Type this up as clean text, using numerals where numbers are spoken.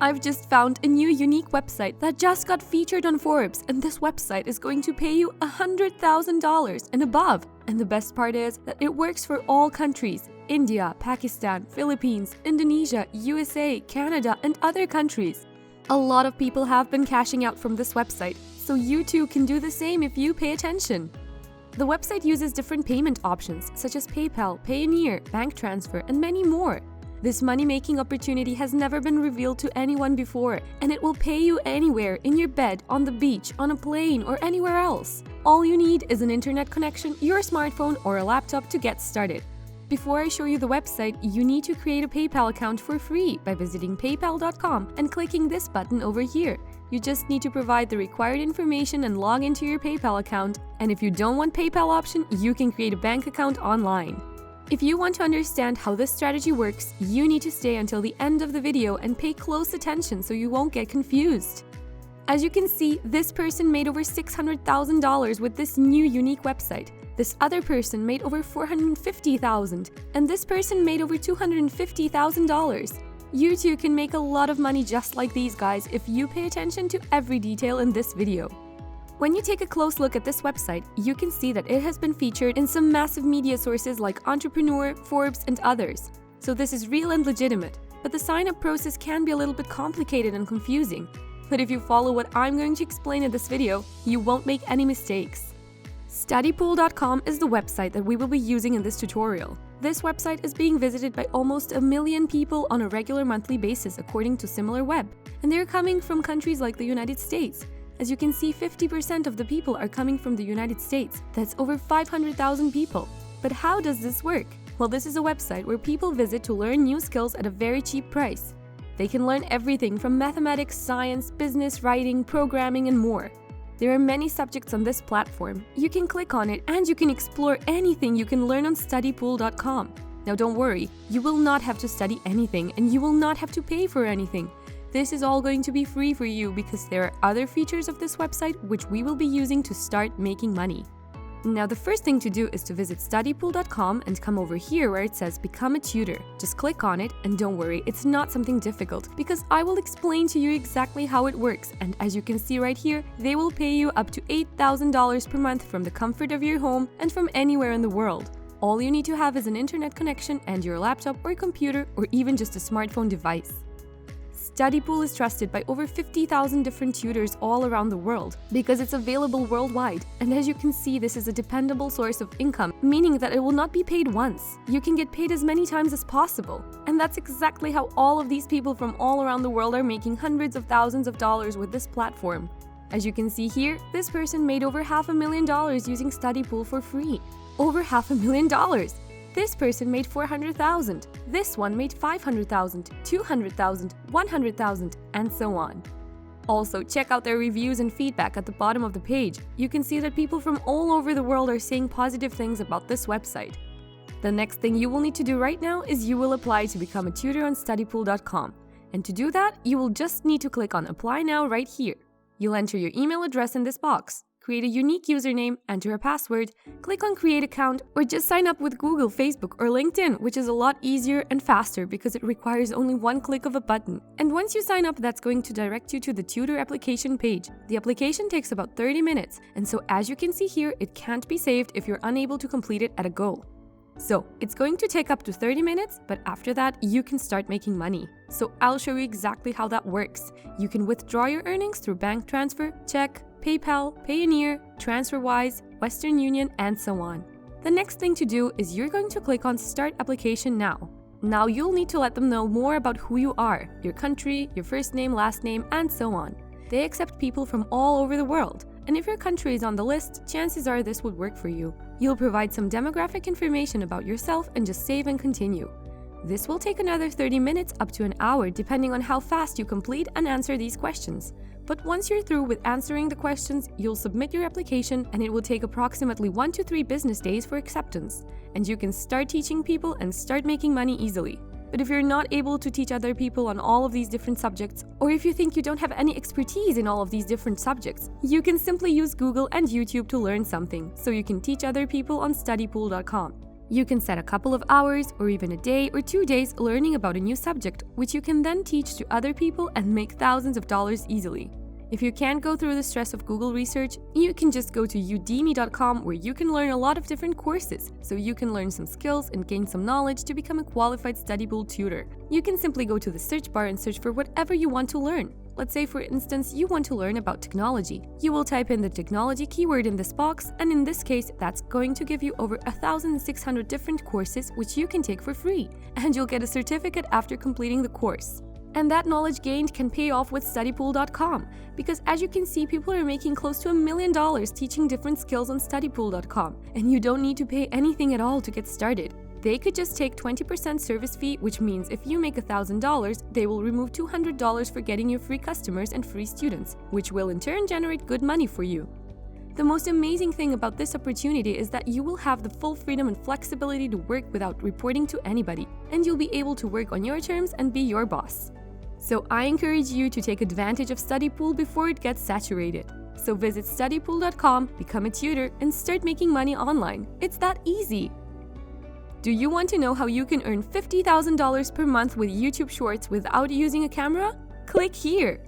I've just found a new unique website that just got featured on Forbes, and this website is going to pay you $100,000 and above. And the best part is that it works for all countries: India, Pakistan, Philippines, Indonesia, USA, Canada, and other countries. A lot of people have been cashing out from this website, so you too can do the same if you pay attention. The website uses different payment options such as PayPal, Payoneer, bank transfer, and many more. This money-making opportunity has never been revealed to anyone before, and it will pay you anywhere, in your bed, on the beach, on a plane, or anywhere else. All you need is an internet connection, your smartphone, or a laptop to get started. Before I show you the website, you need to create a PayPal account for free by visiting paypal.com and clicking this button over here. You just need to provide the required information and log into your PayPal account, and if you don't want PayPal option, you can create a bank account online. If you want to understand how this strategy works, you need to stay until the end of the video and pay close attention so you won't get confused. As you can see, this person made over $600,000 with this new unique website. This other person made over $450,000, and this person made over $250,000. You too can make a lot of money just like these guys if you pay attention to every detail in this video. When you take a close look at this website, you can see that it has been featured in some massive media sources like Entrepreneur, Forbes, and others. So this is real and legitimate, but the sign-up process can be a little bit complicated and confusing. But if you follow what I'm going to explain in this video, you won't make any mistakes. Studypool.com is the website that we will be using in this tutorial. This website is being visited by almost 1 million people on a regular monthly basis according to SimilarWeb, and they're coming from countries like the United States. As you can see, 50% of the people are coming from the United States. That's over 500,000 people. But how does this work? Well, this is a website where people visit to learn new skills at a very cheap price. They can learn everything from mathematics, science, business, writing, programming, and more. There are many subjects on this platform. You can click on it and you can explore anything you can learn on studypool.com. Now don't worry, you will not have to study anything and you will not have to pay for anything. This is all going to be free for you because there are other features of this website which we will be using to start making money. Now the first thing to do is to visit studypool.com and come over here where it says Become a Tutor. Just click on it and don't worry, it's not something difficult because I will explain to you exactly how it works, and as you can see right here, they will pay you up to $8,000 per month from the comfort of your home and from anywhere in the world. All you need to have is an internet connection and your laptop or computer or even just a smartphone device. Studypool is trusted by over 50,000 different tutors all around the world because it's available worldwide. And as you can see, this is a dependable source of income, meaning that it will not be paid once. You can get paid as many times as possible. And that's exactly how all of these people from all around the world are making hundreds of thousands of dollars with this platform. As you can see here, this person made over $500,000 using Studypool for free. Over $500,000! This person made $400,000, this one made $500,000, $200,000, $100,000, and so on. Also, check out their reviews and feedback at the bottom of the page. You can see that people from all over the world are saying positive things about this website. The next thing you will need to do right now is you will apply to become a tutor on studypool.com. And to do that, you will just need to click on Apply Now right here. You'll enter your email address in this box. Create a unique username, enter a password, click on Create Account, or just sign up with Google, Facebook, or LinkedIn, which is a lot easier and faster because it requires only one click of a button. And once you sign up, that's going to direct you to the tutor application page. The application takes about 30 minutes, and so as you can see here, it can't be saved if you're unable to complete it at a go. So, it's going to take up to 30 minutes, but after that, you can start making money. So I'll show you exactly how that works. You can withdraw your earnings through bank transfer, check, PayPal, Payoneer, TransferWise, Western Union, and so on. The next thing to do is you're going to click on Start Application Now. Now you'll need to let them know more about who you are, your country, your first name, last name, and so on. They accept people from all over the world, and if your country is on the list, chances are this would work for you. You'll provide some demographic information about yourself and just save and continue. This will take another 30 minutes up to an hour depending on how fast you complete and answer these questions. But once you're through with answering the questions, you'll submit your application and it will take approximately 1 to 3 business days for acceptance. And you can start teaching people and start making money easily. But if you're not able to teach other people on all of these different subjects, or if you think you don't have any expertise in all of these different subjects, you can simply use Google and YouTube to learn something, so you can teach other people on studypool.com. You can set a couple of hours or even a day or 2 days learning about a new subject, which you can then teach to other people and make thousands of dollars easily. If you can't go through the stress of Google research, you can just go to udemy.com where you can learn a lot of different courses, so you can learn some skills and gain some knowledge to become a qualified Studypool tutor. You can simply go to the search bar and search for whatever you want to learn. Let's say, for instance, you want to learn about technology. You will type in the technology keyword in this box, and in this case, that's going to give you over 1,600 different courses which you can take for free, and you'll get a certificate after completing the course. And that knowledge gained can pay off with Studypool.com, because as you can see, people are making close to $1 million teaching different skills on Studypool.com, and you don't need to pay anything at all to get started. They could just take 20% service fee, which means if you make $1,000, they will remove $200 for getting you free customers and free students, which will in turn generate good money for you. The most amazing thing about this opportunity is that you will have the full freedom and flexibility to work without reporting to anybody, and you'll be able to work on your terms and be your boss. So I encourage you to take advantage of Studypool before it gets saturated. So visit Studypool.com, become a tutor, and start making money online. It's that easy! Do you want to know how you can earn $50,000 per month with YouTube Shorts without using a camera? Click here!